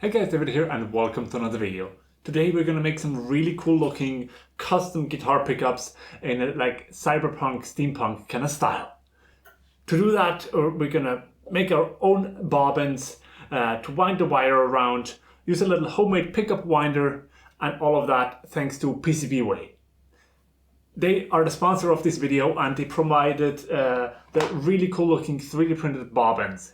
Hey guys, David here and welcome to another video. Today we're gonna make some really cool looking custom guitar pickups in a like cyberpunk, steampunk kind of style. To do that, we're gonna make our own bobbins to wind the wire around, use a little homemade pickup winder, and all of that thanks to PCBWay. They are the sponsor of this video and they provided the really cool looking 3D printed bobbins.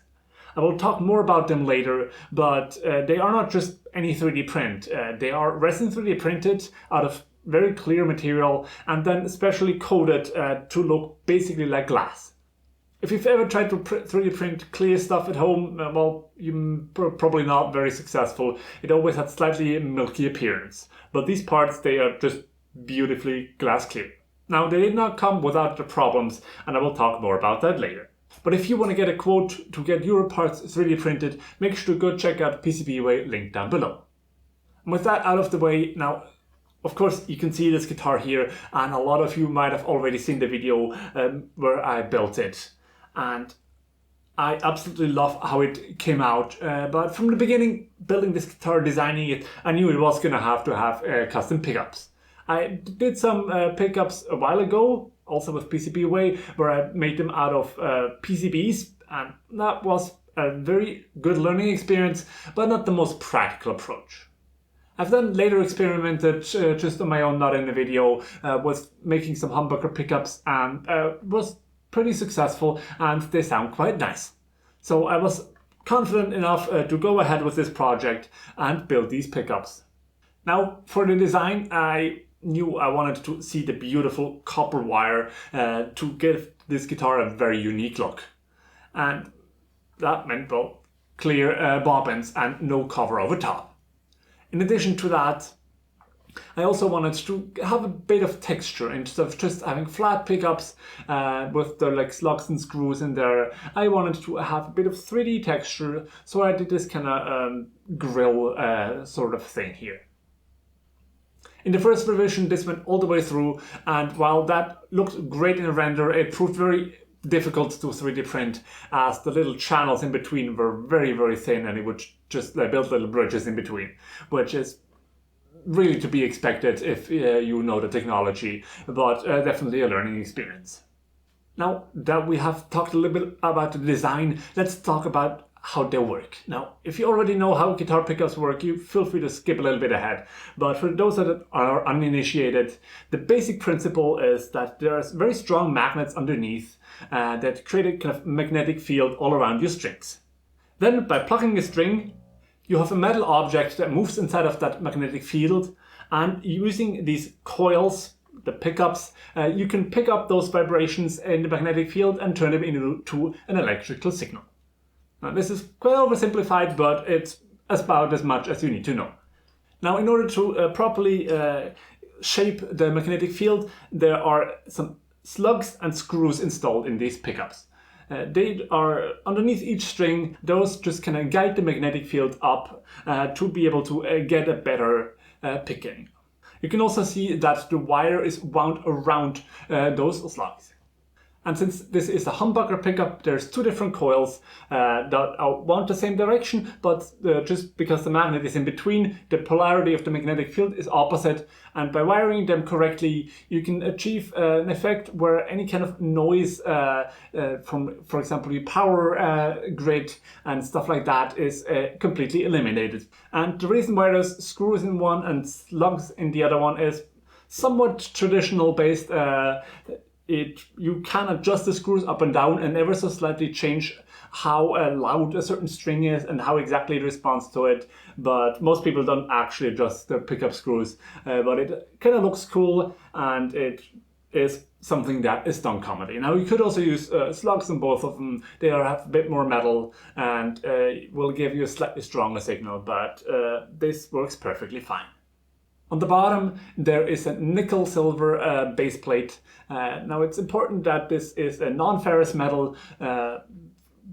I will talk more about them later, but they are not just any 3D print. They are resin 3D printed out of very clear material and then specially coated to look basically like glass. If you've ever tried to 3D print clear stuff at home, well, you're probably not very successful. It always had slightly milky appearance. But these parts, they are just beautifully glass clear. Now, they did not come without the problems, and I will talk more about that later. But if you want to get a quote to get your parts 3D printed, make sure to go check out PCBWay, link down below. And with that out of the way, now, of course, you can see this guitar here, and a lot of you might have already seen the video where I built it. And I absolutely love how it came out. But from the beginning, building this guitar, designing it, I knew it was going to have custom pickups. I did some pickups a while ago, also with PCBWay, where I made them out of PCBs, and that was a very good learning experience, but not the most practical approach. I've then later experimented just on my own, not in the video, with making some humbucker pickups, and was pretty successful, and they sound quite nice. So I was confident enough to go ahead with this project and build these pickups. Now, for the design, I knew I wanted to see the beautiful copper wire to give this guitar a very unique look. And that meant, well, clear bobbins and no cover over top. In addition to that, I also wanted to have a bit of texture instead of just having flat pickups with the like slugs and screws in there. I wanted to have a bit of 3D texture, so I did this kind of grill sort of thing here. In the first revision, this went all the way through, and while that looked great in a render, it proved very difficult to 3D print as the little channels in between were very, very thin, and it would just build little bridges in between, which is really to be expected if you know the technology, but definitely a learning experience. Now that we have talked a little bit about the design, let's talk about how they work. Now, if you already know how guitar pickups work, you feel free to skip a little bit ahead. But for those that are uninitiated, the basic principle is that there are very strong magnets underneath that create a kind of magnetic field all around your strings. Then, by plucking a string, you have a metal object that moves inside of that magnetic field, and using these coils, the pickups, you can pick up those vibrations in the magnetic field and turn them into an electrical signal. Now, this is quite oversimplified, but it's about as much as you need to know. Now, in order to properly shape the magnetic field, there are some slugs and screws installed in these pickups. They are underneath each string. Those just kind of guide the magnetic field up to be able to get a better picking. You can also see that the wire is wound around those slugs. And since this is a humbucker pickup, there's two different coils that are wound the same direction, but just because the magnet is in between, the polarity of the magnetic field is opposite. And by wiring them correctly, you can achieve an effect where any kind of noise from, for example, your power grid and stuff like that is completely eliminated. And the reason why there's screws in one and slugs in the other one is somewhat traditional based. You can adjust the screws up and down and ever so slightly change how loud a certain string is and how exactly it responds to it. But most people don't actually adjust the pickup screws. But it kind of looks cool, and it is something that is done commonly. Now, you could also use slugs in both of them. They have a bit more metal and will give you a slightly stronger signal, but this works perfectly fine. On the bottom, there is a nickel-silver base plate. Now, it's important that this is a non-ferrous metal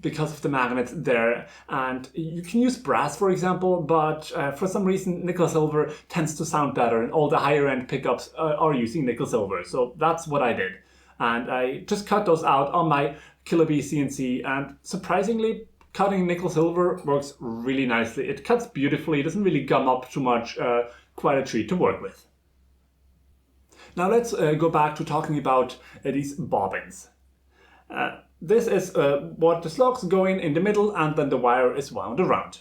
because of the magnets there. And you can use brass, for example, but for some reason, nickel-silver tends to sound better, and all the higher-end pickups are using nickel-silver. So that's what I did. And I just cut those out on my Killer Bee CNC, and surprisingly, cutting nickel silver works really nicely. It cuts beautifully, it doesn't really gum up too much, quite a treat to work with. Now let's go back to talking about these bobbins. This is what the slugs go in the middle, and then the wire is wound around.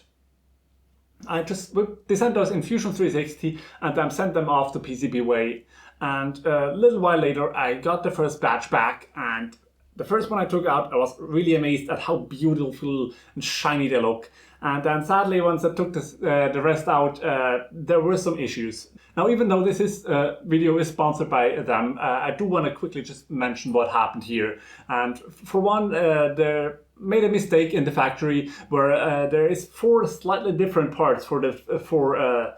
I just designed those in Fusion 360 and then sent them off to PCBWay, and a little while later I got the first batch back, and the first one I took out, I was really amazed at how beautiful and shiny they look. And then sadly, once I took the rest out, there were some issues. Now, even though this video is sponsored by them, I do want to quickly just mention what happened here. And for one, they made a mistake in the factory where there is 4 slightly different parts for the 4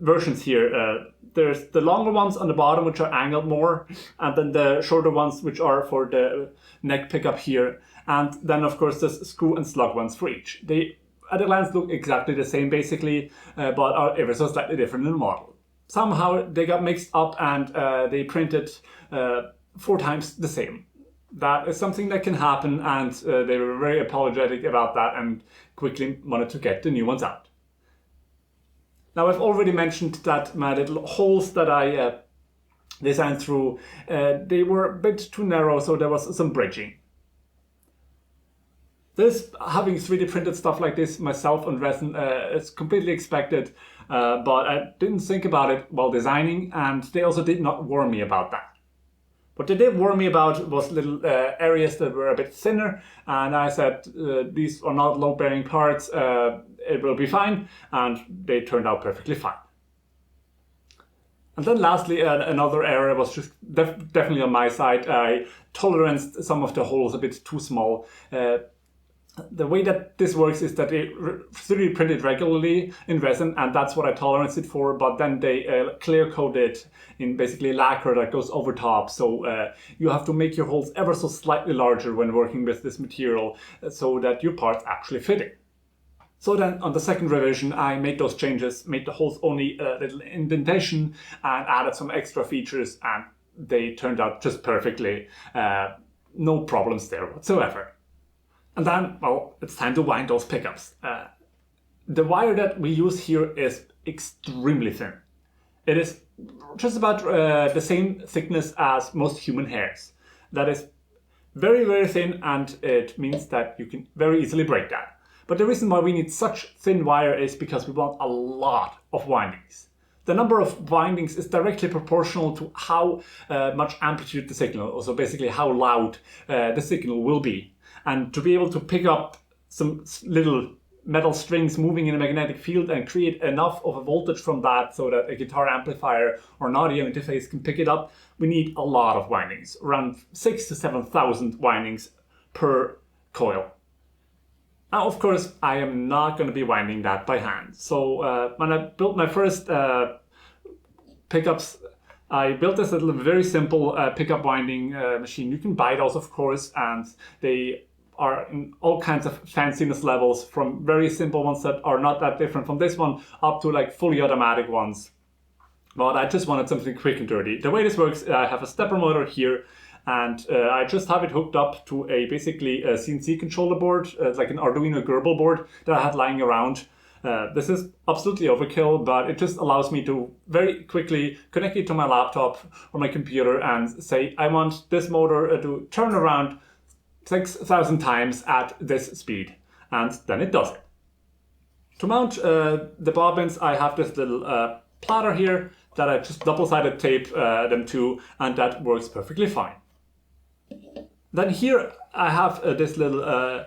versions here. There's the longer ones on the bottom, which are angled more, and then the shorter ones, which are for the neck pickup here. And then, of course, there's screw and slug ones for each. They, at a glance, look exactly the same, basically, but are ever so slightly different in the model. Somehow they got mixed up and they printed 4 times the same. That is something that can happen, and they were very apologetic about that and quickly wanted to get the new ones out. Now, I've already mentioned that my little holes that I designed through, they were a bit too narrow, so there was some bridging. Having 3D printed stuff like this myself on resin is completely expected, but I didn't think about it while designing, and they also did not warn me about that. What they did warn me about was little areas that were a bit thinner, and I said these are not load-bearing parts, it will be fine, and they turned out perfectly fine. And then lastly, another area was just definitely on my side. I toleranced some of the holes a bit too small. The way that this works is that they 3D print it regularly in resin, and that's what I toleranced it for, but then they clear coat it in basically lacquer that goes over top, so you have to make your holes ever so slightly larger when working with this material so that your parts actually fit in. So then on the second revision I made those changes, made the holes only a little indentation and added some extra features, and they turned out just perfectly. No problems there whatsoever. And then, well, it's time to wind those pickups. The wire that we use here is extremely thin. It is just about the same thickness as most human hairs. That is very, very thin, and it means that you can very easily break that. But the reason why we need such thin wire is because we want a lot of windings. The number of windings is directly proportional to how much amplitude the signal, so basically how loud the signal will be. And to be able to pick up some little metal strings moving in a magnetic field and create enough of a voltage from that so that a guitar amplifier or an audio interface can pick it up, we need a lot of windings, around 6,000 to 7,000 windings per coil. Now, of course, I am not going to be winding that by hand. So when I built my first pickups, I built this little very simple pickup winding machine. You can buy those, of course, and they are in all kinds of fanciness levels, from very simple ones that are not that different from this one up to like fully automatic ones. But I just wanted something quick and dirty. The way this works, I have a stepper motor here, and I just have it hooked up to basically a CNC controller board, like an Arduino Gerbil board that I had lying around. This is absolutely overkill, but it just allows me to very quickly connect it to my laptop or my computer and say, I want this motor to turn around 6,000 times at this speed, and then it does it. To mount the bobbins, I have this little platter here that I just double-sided tape them to, and that works perfectly fine. Then here I have this little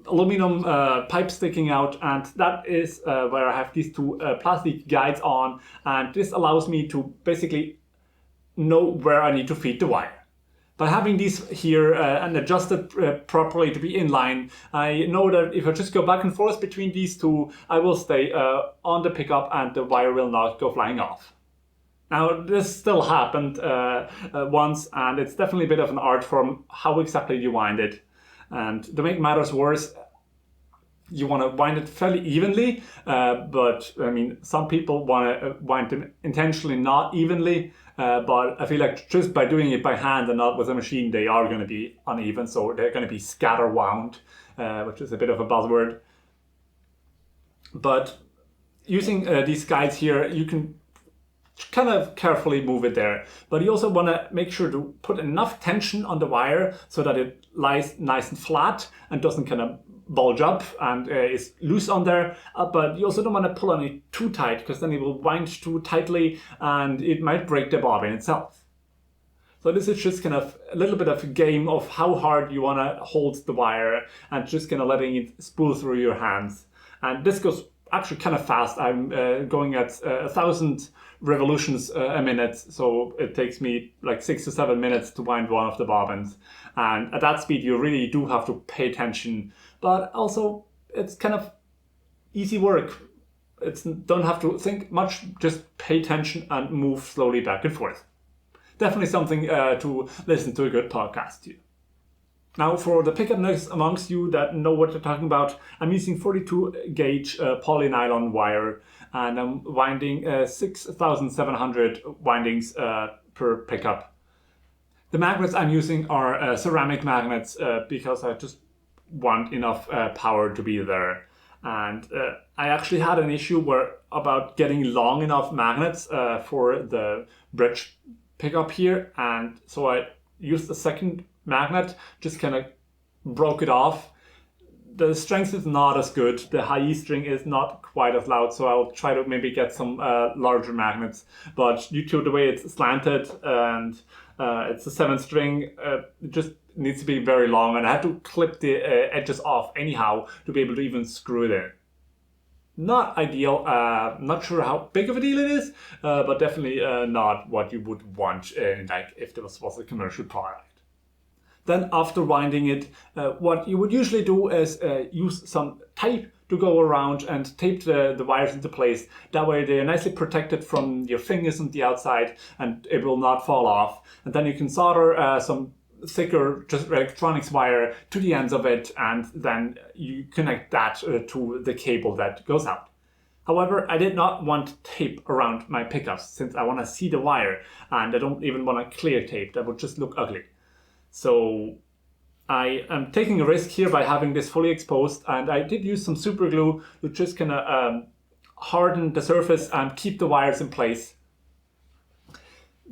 aluminum pipe sticking out, and that is where I have these 2 plastic guides on, and this allows me to basically know where I need to feed the wire. By having these here and adjusted properly to be in line, I know that if I just go back and forth between these 2, I will stay on the pickup and the wire will not go flying off. Now, this still happened once, and it's definitely a bit of an art form how exactly you wind it. And to make matters worse, you want to wind it fairly evenly, but I mean, some people want to wind them intentionally not evenly, but I feel like just by doing it by hand and not with a machine, they are going to be uneven, so they're going to be scatter wound. which is a bit of a buzzword. But using these guides here, you can kind of carefully move it there. But you also want to make sure to put enough tension on the wire so that it lies nice and flat and doesn't kind of bulge up and is loose on there. But you also don't want to pull on it too tight, because then it will wind too tightly and it might break the bobbin itself. So this is just kind of a little bit of a game of how hard you want to hold the wire and just kind of letting it spool through your hands. And this goes actually kind of fast. I'm going at 1,000 revolutions a minute, so it takes me like 6 to 7 minutes to wind one of the bobbins. And at that speed you really do have to pay attention, but also it's kind of easy work. It's don't have to think much, just pay attention and move slowly back and forth. Definitely something to listen to a good podcast to. Now, for the pickup nerds amongst you that know what they're talking about, I'm using 42 gauge polynylon wire, and I'm winding 6,700 windings per pickup. The magnets I'm using are ceramic magnets because I just want enough power to be there. And I actually had an issue about getting long enough magnets for the bridge pickup here, and so I used the second magnet, just kind of broke it off. The strength is not as good, the high E string is not quite as loud, so I'll try to maybe get some larger magnets. But due to the way it's slanted and it's a 7 string, it just needs to be very long, and I had to clip the edges off anyhow to be able to even screw it in. Not ideal, not sure how big of a deal it is, but definitely not what you would want like if this was a commercial product. Then after winding it, what you would usually do is use some tape to go around and tape the wires into place. That way they're nicely protected from your fingers on the outside and it will not fall off. And then you can solder some thicker just electronics wire to the ends of it, and then you connect that to the cable that goes out. However, I did not want tape around my pickups since I want to see the wire, and I don't even want a clear tape. That would just look ugly. So I am taking a risk here by having this fully exposed, and I did use some super glue to just kind of harden the surface and keep the wires in place.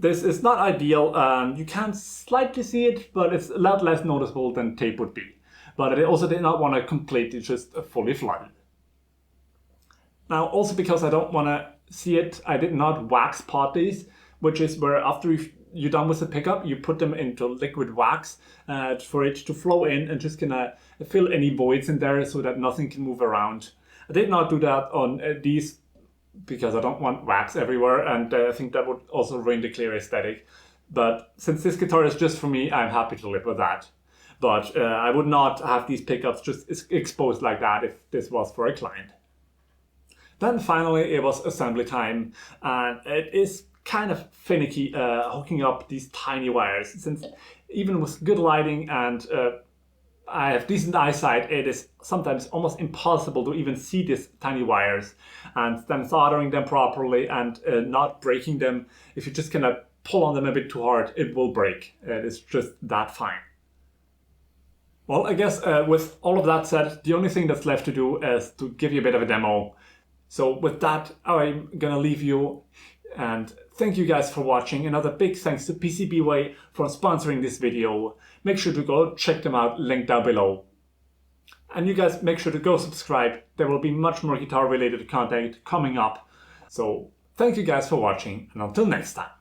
This is not ideal. You can slightly see it, but it's a lot less noticeable than tape would be. But I also did not want to completely just fully flood it. Now, also because I don't want to see it, I did not wax pot these, which is where after you're done with the pickup, you put them into liquid wax for it to flow in and just kind of fill any voids in there so that nothing can move around. I did not do that on these because I don't want wax everywhere, and I think that would also ruin the clear aesthetic. But since this guitar is just for me, I'm happy to live with that. But I would not have these pickups just exposed like that if this was for a client. Then finally it was assembly time, and it is kind of finicky hooking up these tiny wires, since even with good lighting and I have decent eyesight, it is sometimes almost impossible to even see these tiny wires, and then soldering them properly and not breaking them. If you just kind of pull on them a bit too hard, it will break. It is just that fine. Well, I guess with all of that said, the only thing that's left to do is to give you a bit of a demo. So with that, I'm gonna leave you, and thank you guys for watching. Another big thanks to PCBWay for sponsoring this video. Make sure to go check them out, link down below. And you guys make sure to go subscribe. There will be much more guitar related content coming up. So thank you guys for watching, and until next time.